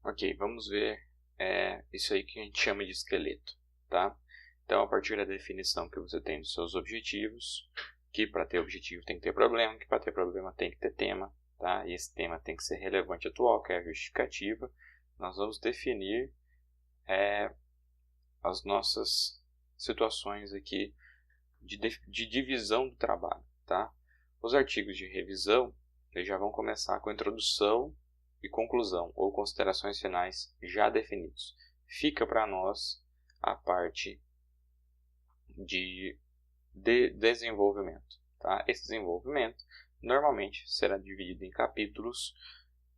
Ok, vamos ver isso aí que a gente chama de esqueleto, tá? Então, a partir da definição que você tem dos seus objetivos, que para ter objetivo tem que ter problema, que para ter problema tem que ter tema, tá? E esse tema tem que ser relevante e atual, que é a justificativa. Nós vamos definir as nossas situações aqui de divisão do trabalho, tá? Os artigos de revisão eles já vão começar com introdução e conclusão, ou considerações finais já definidos. Fica para nós a parte de desenvolvimento, tá? Esse desenvolvimento normalmente será dividido em capítulos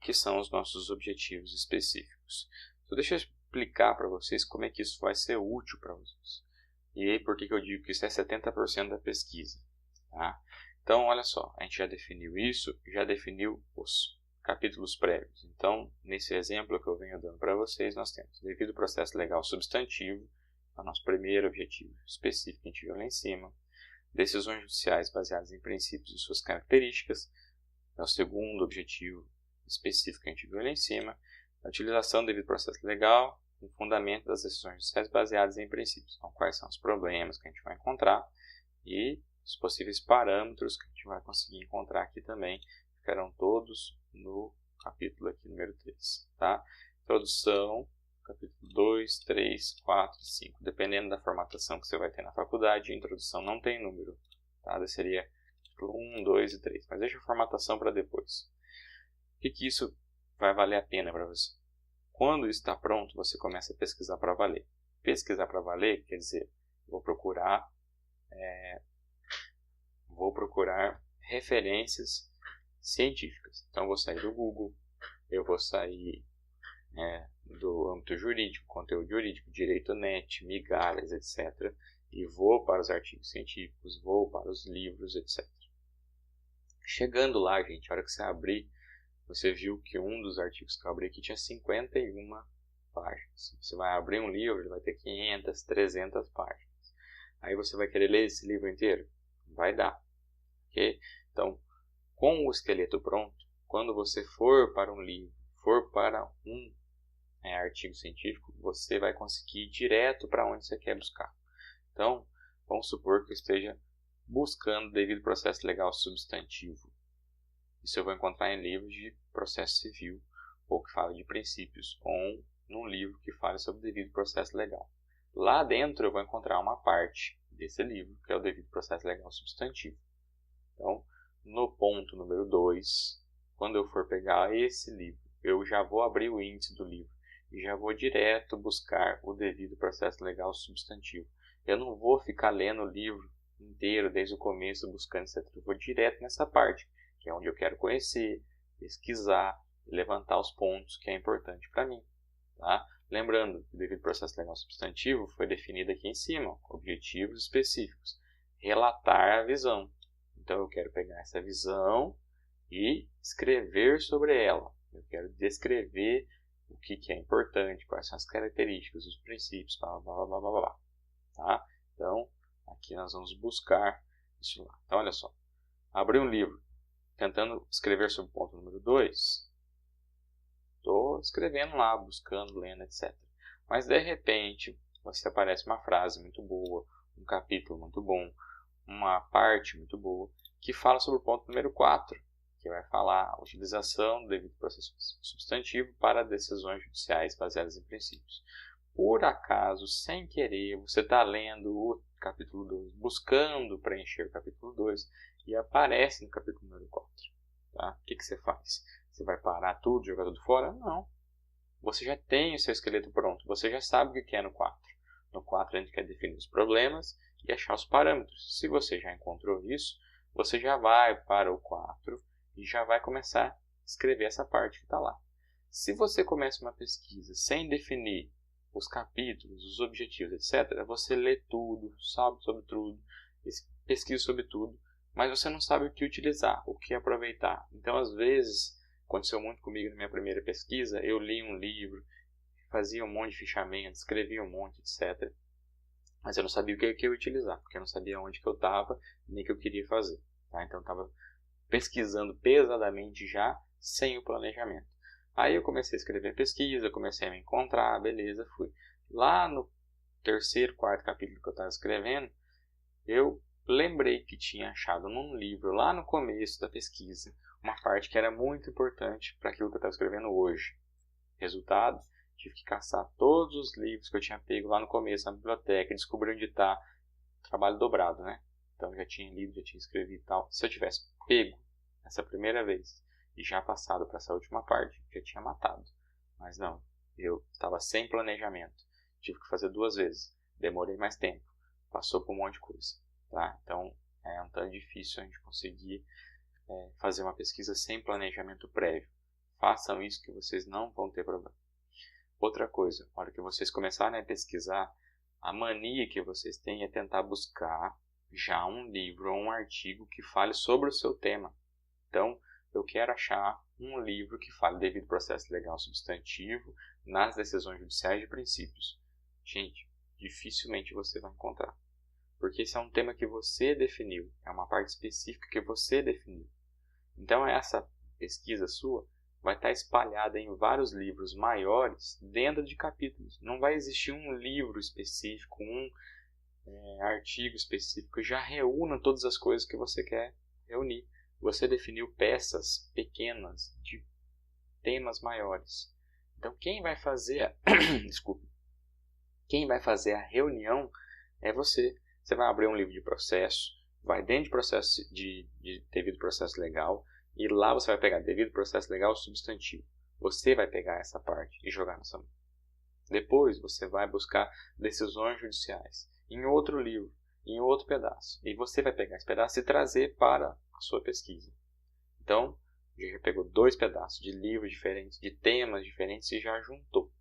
que são os nossos objetivos específicos. Então, deixa eu explicar para vocês como é que isso vai ser útil para vocês. E aí, por que eu digo que isso é 70% da pesquisa, tá? Então, olha só, a gente já definiu isso, já definiu os capítulos prévios. Então, nesse exemplo que eu venho dando para vocês, nós temos devido ao processo legal substantivo, é o nosso primeiro objetivo específico que a gente viu lá em cima. Decisões judiciais baseadas em princípios e suas características, é o segundo objetivo específico que a gente viu lá em cima. A utilização devido ao processo legal, o fundamento das decisões judiciais baseadas em princípios. Então, quais são os problemas que a gente vai encontrar e os possíveis parâmetros que a gente vai conseguir encontrar aqui também, ficarão todos no capítulo aqui número 3, tá? Introdução, capítulo 2, 3, 4 e 5. Dependendo da formatação que você vai ter na faculdade, a introdução não tem número, tá? Seria 1, 2 e 3. Mas deixa a formatação para depois. O que isso vai valer a pena para você? Quando está pronto, você começa a pesquisar para valer. Pesquisar para valer quer dizer, vou procurar referências científicas. Então, vou sair do Google, eu vou sair do âmbito jurídico, conteúdo jurídico, direito net, migalhas, etc. E vou para os artigos científicos, vou para os livros, etc. Chegando lá, gente, a hora que você abrir, você viu que um dos artigos que eu abri aqui tinha 51 páginas. Você vai abrir um livro, ele vai ter 500, 300 páginas. Aí você vai querer ler esse livro inteiro? Vai dar. Okay? Então, com o esqueleto pronto, quando você for para um livro, for para um artigo científico, você vai conseguir ir direto para onde você quer buscar. Então, vamos supor que eu esteja buscando devido ao processo legal substantivo. Isso eu vou encontrar em livros de processo civil, ou que fala de princípios, ou num livro que fala sobre devido processo legal. Lá dentro eu vou encontrar uma parte desse livro, que é o devido processo legal substantivo. Então, no ponto número 2, quando eu for pegar esse livro, eu já vou abrir o índice do livro e já vou direto buscar o devido processo legal substantivo. Eu não vou ficar lendo o livro inteiro, desde o começo, buscando etc. Eu vou direto nessa parte, que é onde eu quero conhecer, pesquisar, levantar os pontos que é importante para mim. Tá? Lembrando que o devido processo legal substantivo foi definido aqui em cima, objetivos específicos. Relatar a visão. Então eu quero pegar essa visão e escrever sobre ela. Eu quero descrever o que é importante, quais são as características, os princípios, blá, blá, blá, blá, blá. Tá? Então, aqui nós vamos buscar isso lá. Então, olha só. Abri um livro tentando escrever sobre o ponto número 2. Estou escrevendo lá, buscando, lendo, etc. Mas, de repente, você aparece uma frase muito boa, um capítulo muito bom, uma parte muito boa, que fala sobre o ponto número 4, que vai falar a utilização do devido processo substantivo para decisões judiciais baseadas em princípios. Por acaso, sem querer, você está lendo o capítulo 2, buscando preencher o capítulo 2, e aparece no capítulo número 4. Tá? O que você faz? Você vai parar tudo, jogar tudo fora? Não. Você já tem o seu esqueleto pronto, você já sabe o que é no 4. No 4 a gente quer definir os problemas e achar os parâmetros. Se você já encontrou isso, você já vai para o 4 e já vai começar a escrever essa parte que está lá. Se você começa uma pesquisa sem definir os capítulos, os objetivos, etc., você lê tudo, sabe sobre tudo, pesquisa sobre tudo, mas você não sabe o que utilizar, o que aproveitar. Então, às vezes, aconteceu muito comigo na minha primeira pesquisa, eu li um livro, fazia um monte de fichamento, escrevia um monte, etc., mas eu não sabia o que eu ia utilizar, porque eu não sabia onde que eu estava, nem o que eu queria fazer. Tá? Então, eu estava pesquisando pesadamente já, sem o planejamento. Aí eu comecei a escrever pesquisa, comecei a me encontrar, beleza, fui. Lá no terceiro, quarto capítulo que eu estava escrevendo, eu lembrei que tinha achado num livro, lá no começo da pesquisa, uma parte que era muito importante para aquilo que eu estava escrevendo hoje. Resultado, tive que caçar todos os livros que eu tinha pego lá no começo na biblioteca, descobrir onde está, trabalho dobrado, né? Então já tinha lido, já tinha escrevido e tal. Se eu tivesse pego essa primeira vez e já passado para essa última parte, já tinha matado. Mas não, eu estava sem planejamento. Tive que fazer 2 vezes. Demorei mais tempo. Passou por um monte de coisa. Tá? Então é um tanto difícil a gente conseguir fazer uma pesquisa sem planejamento prévio. Façam isso que vocês não vão ter problema. Outra coisa, na hora que vocês começarem a pesquisar, a mania que vocês têm é tentar buscar já um livro ou um artigo que fale sobre o seu tema. Então, eu quero achar um livro que fale devido processo legal substantivo nas decisões judiciais de princípios. Gente, dificilmente você vai encontrar. Porque esse é um tema que você definiu, é uma parte específica que você definiu. Então, essa pesquisa sua vai estar espalhada em vários livros maiores dentro de capítulos. Não vai existir um livro específico, um artigo específico que já reúna todas as coisas que você quer reunir. Você definiu peças pequenas de temas maiores. Então, quem vai fazer quem vai fazer a reunião é você. Você vai abrir um livro de processo, vai dentro de processo de devido processo legal, e lá você vai pegar devido processo legal substantivo. Você vai pegar essa parte e jogar na sua mão. Depois você vai buscar decisões judiciais em outro livro, em outro pedaço. E você vai pegar esse pedaço e trazer para a sua pesquisa. Então, já pegou 2 pedaços de livros diferentes, de temas diferentes e já juntou.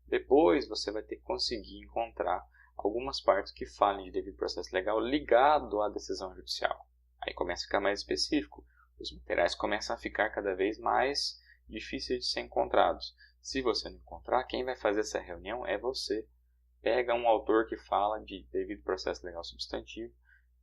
Depois você vai ter que conseguir encontrar algumas partes que falem de devido processo legal ligado à decisão judicial. Aí começa a ficar mais específico. Os materiais começam a ficar cada vez mais difíceis de ser encontrados. Se você não encontrar, quem vai fazer essa reunião é você. Pega um autor que fala de devido processo legal substantivo,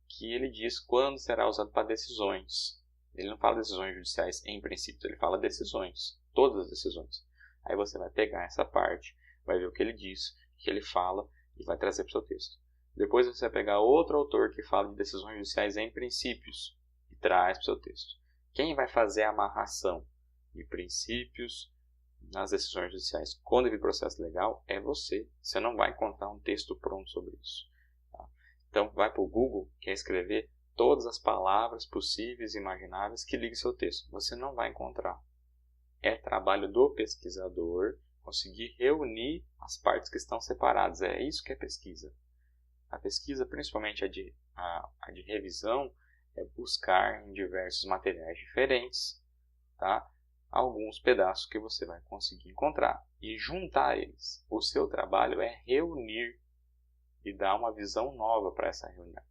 que ele diz quando será usado para decisões. Ele não fala decisões judiciais em princípio, ele fala decisões, todas as decisões. Aí você vai pegar essa parte, vai ver o que ele diz, o que ele fala e vai trazer para o seu texto. Depois você vai pegar outro autor que fala de decisões judiciais em princípios e traz para o seu texto. Quem vai fazer a amarração de princípios nas decisões judiciais com devido processo legal é você. Você não vai encontrar um texto pronto sobre isso. Tá? Então, vai para o Google, quer escrever todas as palavras possíveis e imagináveis que liguem seu texto. Você não vai encontrar. É trabalho do pesquisador conseguir reunir as partes que estão separadas. É isso que é pesquisa. A pesquisa, principalmente a de revisão, é buscar em diversos materiais diferentes, tá? Alguns pedaços que você vai conseguir encontrar e juntar eles. O seu trabalho é reunir e dar uma visão nova para essa reunião.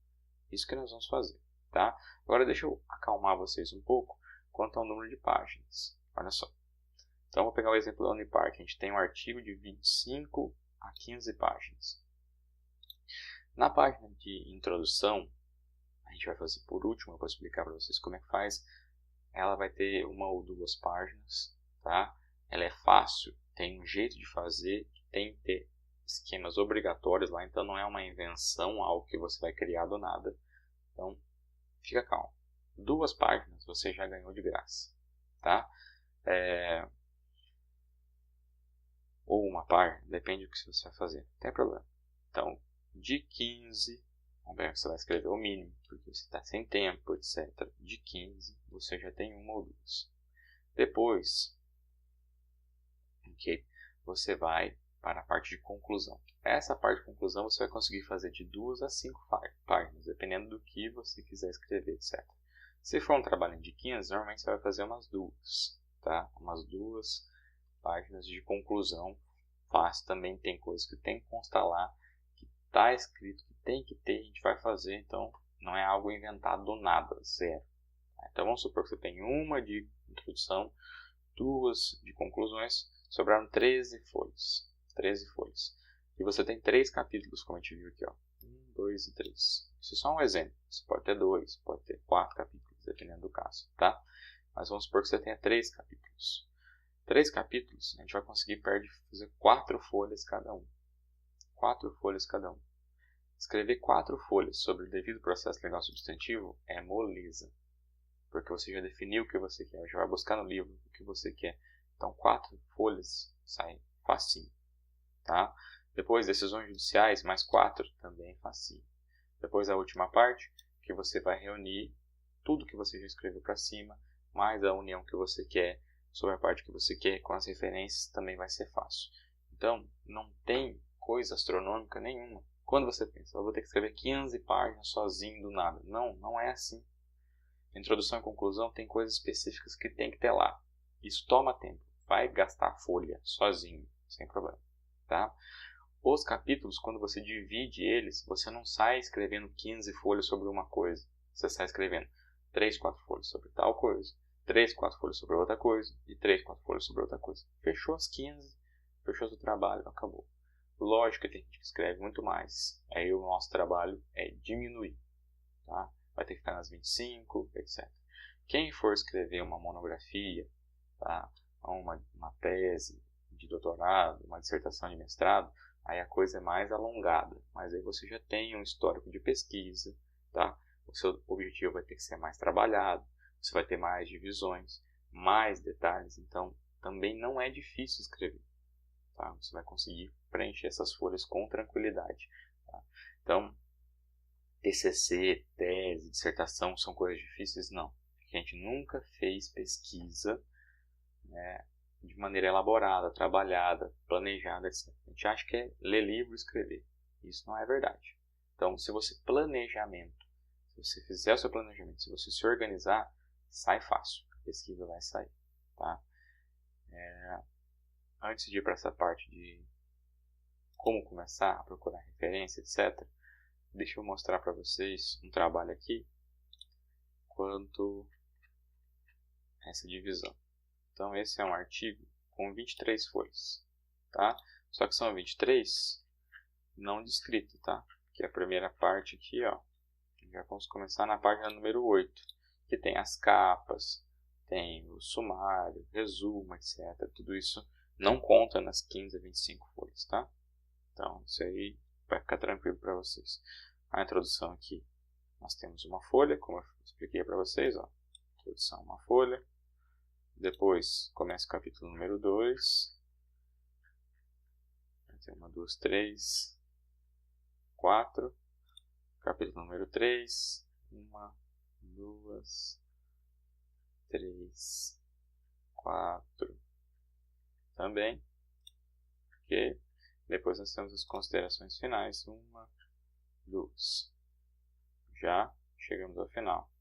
Isso que nós vamos fazer, tá? Agora deixa eu acalmar vocês um pouco quanto ao número de páginas. Olha só. Então, vou pegar o exemplo da Unipar, que a gente tem um artigo de 25 a 15 páginas. Na página de introdução, a gente vai fazer por último, eu vou explicar para vocês como é que faz. Ela vai ter 1 ou 2 páginas, tá? Ela é fácil, tem um jeito de fazer, tem que ter esquemas obrigatórios lá, então não é uma invenção, algo que você vai criar do nada. Então, fica calmo. 2 páginas você já ganhou de graça, tá? Ou 1 página, depende do que você vai fazer, não tem problema. Então, de 15, vamos ver que você vai escrever o mínimo, porque você está sem tempo, etc. De 15, você já tem 1 ou 2. Depois, você vai para a parte de conclusão. Essa parte de conclusão você vai conseguir fazer de 2 a 5 páginas, dependendo do que você quiser escrever, etc. Se for um trabalho de 15, normalmente você vai fazer umas 2, tá? Umas 2 páginas de conclusão. Fácil, também tem coisas que tem que constar lá, que está escrito, que tem que ter, a gente vai fazer, então não é algo inventado do nada, zero. Então vamos supor que você tem 1 de introdução, 2 de conclusões, sobraram 13 folhas. 13 folhas. E você tem 3 capítulos, como a gente viu aqui, ó. 1, 2 e 3. Isso é só um exemplo. Você pode ter 2, pode ter 4 capítulos, dependendo do caso, tá? Mas vamos supor que você tenha 3 capítulos. 3 capítulos, a gente vai conseguir fazer 4 folhas cada um. 4 folhas cada um. Escrever 4 folhas sobre o devido processo legal substantivo é moleza. Porque você já definiu o que você quer, já vai buscar no livro o que você quer. Então 4 folhas sai facinho. Tá? Depois decisões judiciais, mais 4 também facinho. Depois a última parte, que você vai reunir tudo que você já escreveu para cima, mais a união que você quer, sobre a parte que você quer, com as referências, também vai ser fácil. Então, não tem coisa astronômica nenhuma. Quando você pensa, eu vou ter que escrever 15 páginas sozinho do nada. Não, não é assim. Introdução e conclusão tem coisas específicas que tem que ter lá. Isso toma tempo. Vai gastar folha sozinho, sem problema. Tá? Os capítulos, quando você divide eles, você não sai escrevendo 15 folhas sobre uma coisa. Você sai escrevendo 3, 4 folhas sobre tal coisa, 3, 4 folhas sobre outra coisa e 3, 4 folhas sobre outra coisa. Fechou as 15, fechou seu trabalho, acabou. Lógico que tem gente que escreve muito mais. Aí o nosso trabalho é diminuir. Tá? Vai ter que ficar nas 25, etc. Quem for escrever uma monografia, tá? uma tese de doutorado, uma dissertação de mestrado, aí a coisa é mais alongada. Mas aí você já tem um histórico de pesquisa, tá? O seu objetivo vai ter que ser mais trabalhado, você vai ter mais divisões, mais detalhes, então também não é difícil escrever. Tá? Você vai conseguir preencher essas folhas com tranquilidade. Tá? Então, TCC, tese, dissertação são coisas difíceis? Não. Porque a gente nunca fez pesquisa, né, de maneira elaborada, trabalhada, planejada, etc. A gente acha que é ler livro e escrever. Isso não é verdade. Então, se você fizer o seu planejamento, se você se organizar, sai fácil. A pesquisa vai sair. Tá? Antes de ir para essa parte de como começar a procurar referência, etc., deixa eu mostrar para vocês um trabalho aqui quanto a essa divisão. Então, esse é um artigo com 23 folhas. Tá? Só que são 23 não descrito, tá? Que é a primeira parte aqui, ó. Já vamos começar na página número 8, que tem as capas, tem o sumário, resumo, etc. Tudo isso não conta nas 15 a 25 folhas, tá? Então, isso aí vai ficar tranquilo para vocês. A introdução aqui, nós temos uma folha, como eu expliquei para vocês, ó. Introdução, uma folha. Depois, começa o capítulo número 2. Tem 1, 2, 3, 4. Capítulo número 3. 1, 2, 3, 4. Também. Ok. Depois nós temos as considerações finais. 1, 2. Já chegamos ao final.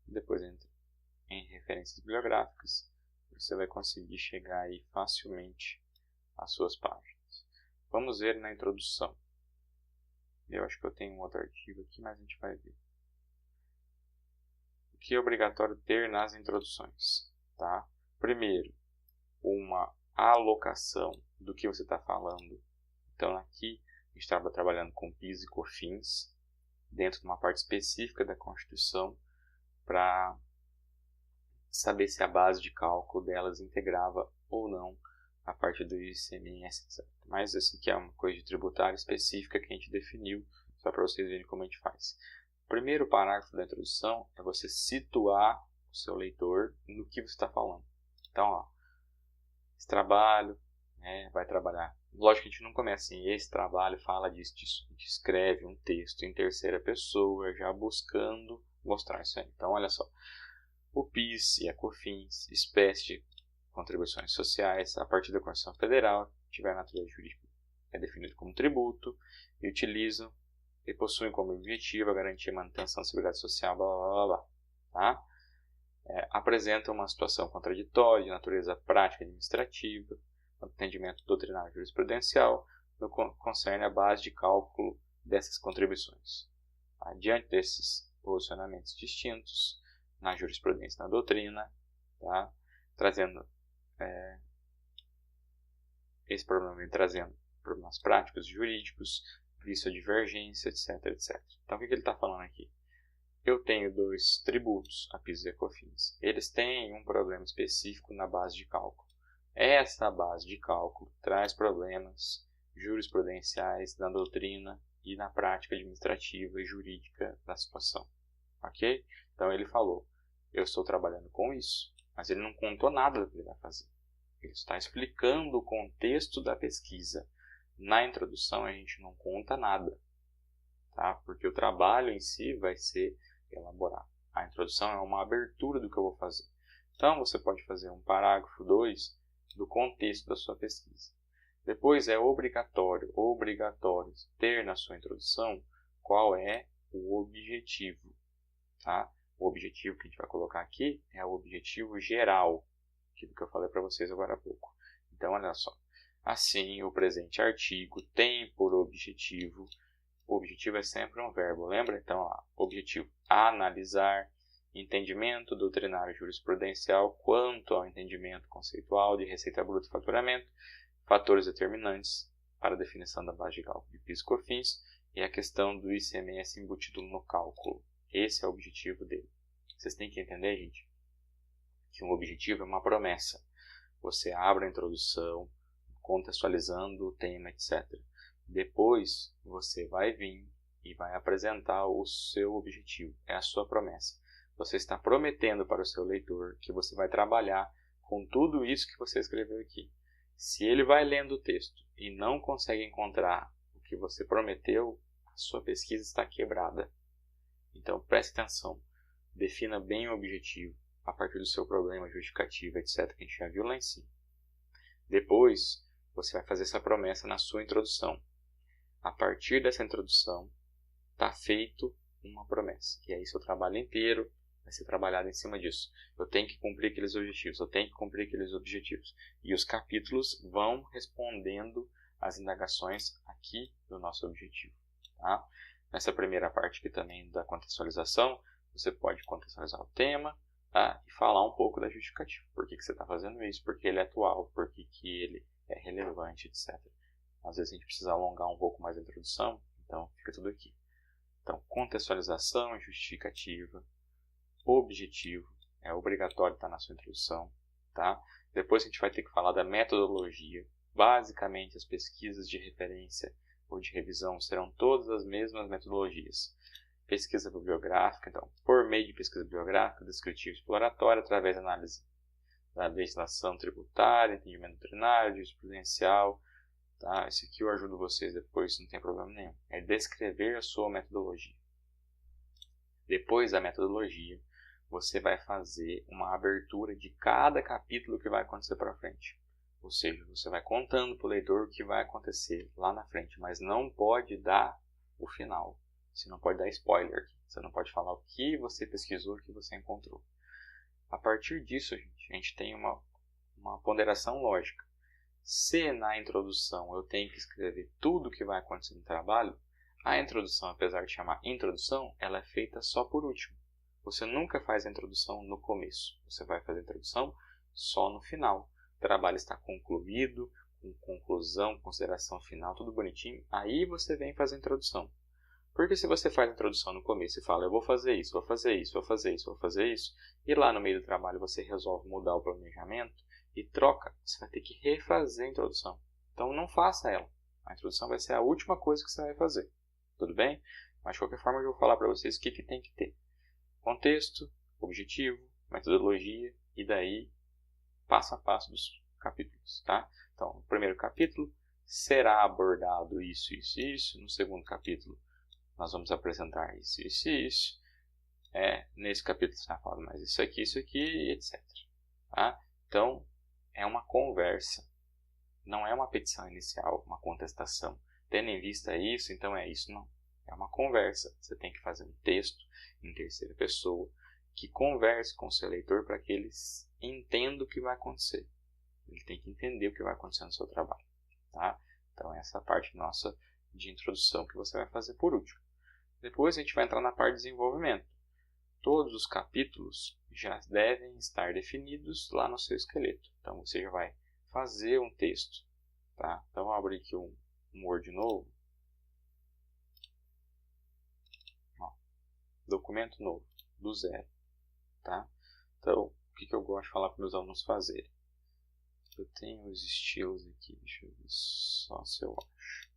Depois entra em referências bibliográficas. Você vai conseguir chegar aí facilmente às suas páginas. Vamos ver na introdução. Eu acho que eu tenho um outro artigo aqui, mas a gente vai ver. O que é obrigatório ter nas introduções? Tá? Primeiro, uma alocação do que você está falando. Então, aqui a gente estava trabalhando com PIS e COFINS, dentro de uma parte específica da Constituição, para saber se a base de cálculo delas integrava ou não a parte do ICMS, etc. Mas esse aqui é uma coisa de tributário específica que a gente definiu, só para vocês verem como a gente faz. O primeiro parágrafo da introdução é você situar o seu leitor no que você está falando. Então, ó, esse trabalho, né, vai trabalhar. Lógico que a gente não começa assim, esse trabalho fala disso, disso. A gente escreve um texto em terceira pessoa, já buscando mostrar isso aí. Então, olha só. O PIS e a COFINS, espécie de contribuições sociais, a partir da Constituição Federal, tiver natureza jurídica, é definido como tributo, e utilizam e possuem como objetivo a garantia e manutenção da seguridade social, blá blá blá blá. Tá? Apresentam uma situação contraditória de natureza prática administrativa, entendimento doutrinário jurisprudencial, no que concerne a base de cálculo dessas contribuições. Diante desses posicionamentos distintos, na jurisprudência, na doutrina, tá? Trazendo esse problema, vem trazendo problemas práticos, jurídicos, visto a divergência, etc, etc. Então, o que ele está falando aqui? Eu tenho 2 tributos, a PIS e a COFINS. Eles têm um problema específico na base de cálculo. Essa base de cálculo traz problemas jurisprudenciais na doutrina e na prática administrativa e jurídica da situação. Ok? Então ele falou, eu estou trabalhando com isso, mas ele não contou nada do que ele vai fazer. Ele está explicando o contexto da pesquisa. Na introdução a gente não conta nada, tá? Porque o trabalho em si vai ser elaborado. A introdução é uma abertura do que eu vou fazer. Então você pode fazer um parágrafo 2 do contexto da sua pesquisa. Depois é obrigatório ter na sua introdução qual é o objetivo. Tá? O objetivo que a gente vai colocar aqui é o objetivo geral, aquilo que eu falei para vocês agora há pouco. Então, olha só. Assim, o presente artigo tem por objetivo, o objetivo é sempre um verbo, lembra? Então, ó, objetivo, analisar, entendimento doutrinário jurisprudencial quanto ao entendimento conceitual de receita bruta e faturamento, fatores determinantes para a definição da base de cálculo de PIS e COFINS e a questão do ICMS embutido no cálculo. Esse é o objetivo dele. Vocês têm que entender, gente, que um objetivo é uma promessa. Você abre a introdução, contextualizando o tema, etc. Depois, você vai vir e vai apresentar o seu objetivo. É a sua promessa. Você está prometendo para o seu leitor que você vai trabalhar com tudo isso que você escreveu aqui. Se ele vai lendo o texto e não consegue encontrar o que você prometeu, a sua pesquisa está quebrada. Então, preste atenção. Defina bem o objetivo a partir do seu problema, justificativa, etc., que a gente já viu lá em cima. Depois, você vai fazer essa promessa na sua introdução. A partir dessa introdução, está feito uma promessa. E aí, seu trabalho inteiro vai ser trabalhado em cima disso. Eu tenho que cumprir aqueles objetivos, eu tenho que cumprir aqueles objetivos. E os capítulos vão respondendo às indagações aqui do nosso objetivo. Tá? Nessa primeira parte aqui também da contextualização, você pode contextualizar o tema, tá? E falar um pouco da justificativa. Por que você está fazendo isso? Porque ele é atual, por que ele é relevante, etc. Às vezes a gente precisa alongar um pouco mais a introdução, então fica tudo aqui. Então, contextualização, justificativa, objetivo, é obrigatório estar na sua introdução. Tá? Depois a gente vai ter que falar da metodologia. Basicamente, as pesquisas de referência ou de revisão serão todas as mesmas metodologias. Pesquisa bibliográfica, então, por meio de pesquisa bibliográfica, descritiva e exploratória, através da análise da legislação tributária, entendimento doutrinário, jurisprudencial. Tá? Esse aqui eu ajudo vocês depois, não tem problema nenhum. É descrever a sua metodologia. Depois da metodologia, você vai fazer uma abertura de cada capítulo que vai acontecer para frente. Ou seja, você vai contando para o leitor o que vai acontecer lá na frente, mas não pode dar o final. Você não pode dar spoiler aqui. Você não pode falar o que você pesquisou, o que você encontrou. A partir disso, a gente tem uma ponderação lógica. Se na introdução eu tenho que escrever tudo o que vai acontecer no trabalho, a introdução, apesar de chamar introdução, ela é feita só por último. Você nunca faz a introdução no começo. Você vai fazer a introdução só no final. O trabalho está concluído, com conclusão, consideração final, tudo bonitinho. Aí você vem fazer a introdução. Porque se você faz a introdução no começo e fala, eu vou fazer isso, vou fazer isso, vou fazer isso, vou fazer isso, e lá no meio do trabalho você resolve mudar o planejamento e troca, você vai ter que refazer a introdução. Então não faça ela. A introdução vai ser a última coisa que você vai fazer. Tudo bem? Mas de qualquer forma eu vou falar para vocês o que tem que ter. Contexto, objetivo, metodologia e daí passo a passo dos capítulos. Tá? Então, no primeiro capítulo será abordado isso, isso e isso. No segundo capítulo nós vamos apresentar isso, isso e isso. Nesse capítulo será falado mais isso aqui, etc. Tá? Então, é uma conversa. Não é uma petição inicial, uma contestação. Tendo em vista isso, então é isso. Não. É uma conversa. Você tem que fazer um texto em terceira pessoa que converse com o seu leitor para que ele entenda o que vai acontecer. Ele tem que entender o que vai acontecer no seu trabalho. Tá? Então, essa é a parte nossa de introdução que você vai fazer por último. Depois a gente vai entrar na parte de desenvolvimento. Todos os capítulos já devem estar definidos lá no seu esqueleto. Então você já vai fazer um texto. Tá? Então eu vou abrir aqui um Word novo. Ó, documento novo, do zero. Tá? Então, o que eu gosto de falar para meus alunos fazerem? Eu tenho os estilos aqui, deixa eu ver só se eu acho.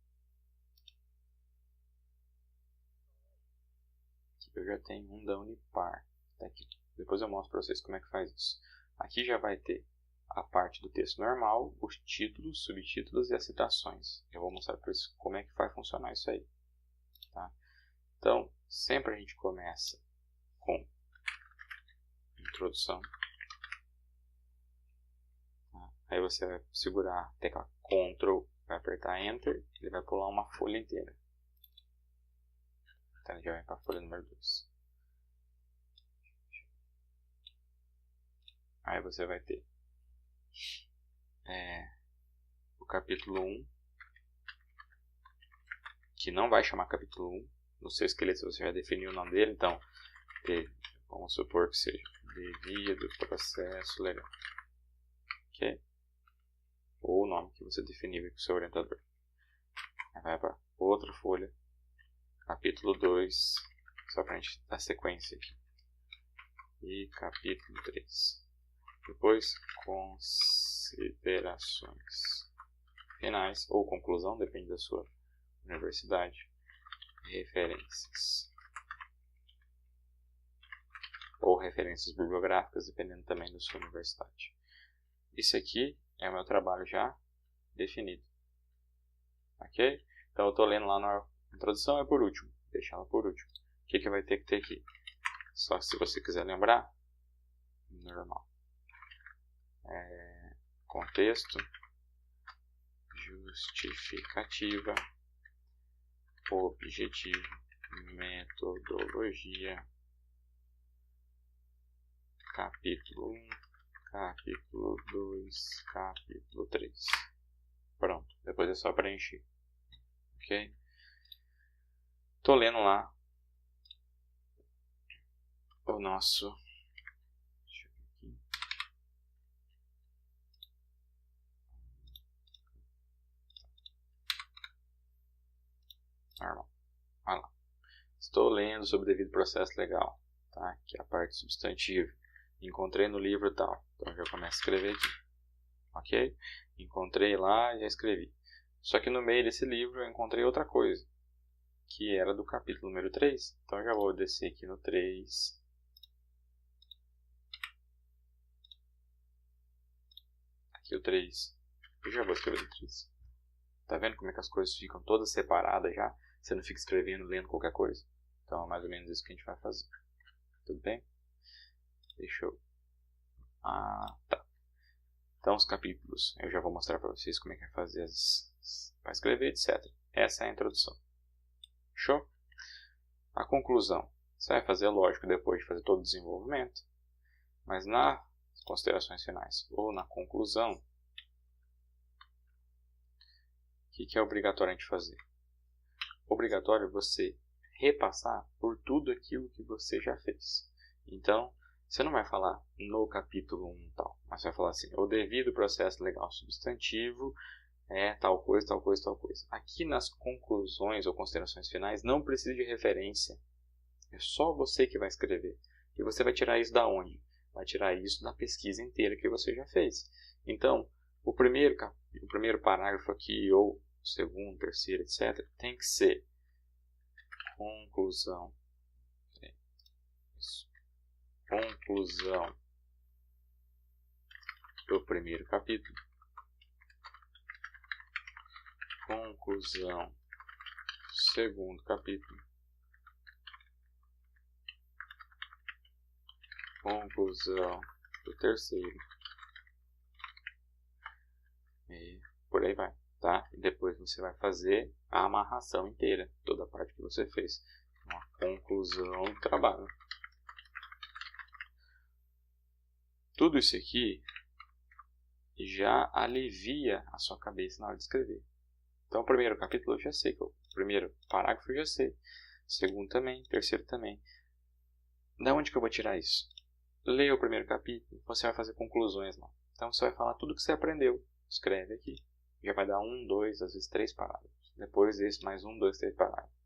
Aqui eu já tenho um da Unipar. Tá aqui. Depois eu mostro para vocês como é que faz isso. Aqui já vai ter a parte do texto normal, os títulos, subtítulos e as citações. Eu vou mostrar para vocês como é que vai funcionar isso aí. Tá? Então, sempre a gente começa com introdução. Tá? Aí você vai segurar a tecla Ctrl, vai apertar Enter, ele vai pular uma folha inteira. Então ele já vem para a folha número 2. Aí você vai ter o capítulo 1, que não vai chamar capítulo 1. No seu esqueleto você já definiu o nome dele, então vamos supor que seja devido processo legal. Ok? Ou o nome que você definiu com o seu orientador. Aí vai para outra folha, capítulo 2, só para a gente dar sequência aqui. E capítulo 3. Depois, considerações finais, ou conclusão, depende da sua universidade. Referências. Ou referências bibliográficas, dependendo também da sua universidade. Isso aqui é o meu trabalho já definido. Ok? Então eu estou lendo lá na introdução, é por último. Deixa ela por último. O que vai ter que ter aqui? Só se você quiser lembrar, normal. Contexto, justificativa, objetivo, metodologia, capítulo 1, capítulo 2, capítulo 3. Pronto, depois é só preencher. Ok? Estou lendo lá o nosso... Normal. Olha lá. Estou lendo sobre o devido processo legal, tá? Que é a parte substantiva. Encontrei no livro tal. Então já começo a escrever aqui. Ok? Encontrei lá e já escrevi. Só que no meio desse livro eu encontrei outra coisa, que era do capítulo número 3. Então eu já vou descer aqui no 3. Aqui o 3. Eu já vou escrever no 3. Tá vendo como é que as coisas ficam todas separadas já? Você não fica escrevendo, lendo qualquer coisa. Então é mais ou menos isso que a gente vai fazer. Tudo bem? Deixa eu... tá. Então os capítulos, eu já vou mostrar para vocês como é que vai fazer para escrever, etc. Essa é a introdução. Show? A conclusão. Você vai fazer, lógico, depois de fazer todo o desenvolvimento. Mas nas considerações finais, ou na conclusão, o que é obrigatório a gente fazer? Obrigatório você repassar por tudo aquilo que você já fez. Então, você não vai falar no capítulo 1 tal, mas você vai falar assim, o devido processo legal substantivo é tal coisa, tal coisa, tal coisa. Aqui nas conclusões ou considerações finais não precisa de referência. É só você que vai escrever. E você vai tirar isso da onde? Vai tirar isso da pesquisa inteira que você já fez. Então, o primeiro parágrafo aqui, ou o segundo, terceiro, etc., tem que ser conclusão. Conclusão do primeiro capítulo. Conclusão do segundo capítulo. Conclusão do terceiro. E por aí vai, tá? E depois você vai fazer a amarração inteira, toda a parte que você fez. Uma conclusão do trabalho. Tudo isso aqui já alivia a sua cabeça na hora de escrever. Então, o primeiro capítulo eu já sei, o primeiro parágrafo eu já sei, o segundo também, o terceiro também. Da onde que eu vou tirar isso? Leia o primeiro capítulo, você vai fazer conclusões lá. Então, você vai falar tudo que você aprendeu. Escreve aqui. Já vai dar 1, 2, às vezes 3 parágrafos. Depois desse, mais 1, 2, 3 parágrafos.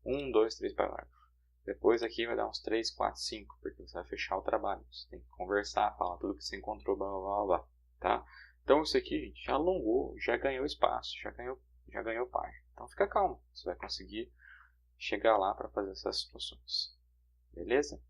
1, 2, 3 parágrafos. Depois aqui vai dar uns 3, 4, 5, porque você vai fechar o trabalho. Você tem que conversar, falar tudo que você encontrou, blá, blá, blá, blá, tá? Então isso aqui, gente, já alongou, já ganhou espaço, já ganhou página. Então fica calmo, você vai conseguir chegar lá para fazer essas situações. Beleza?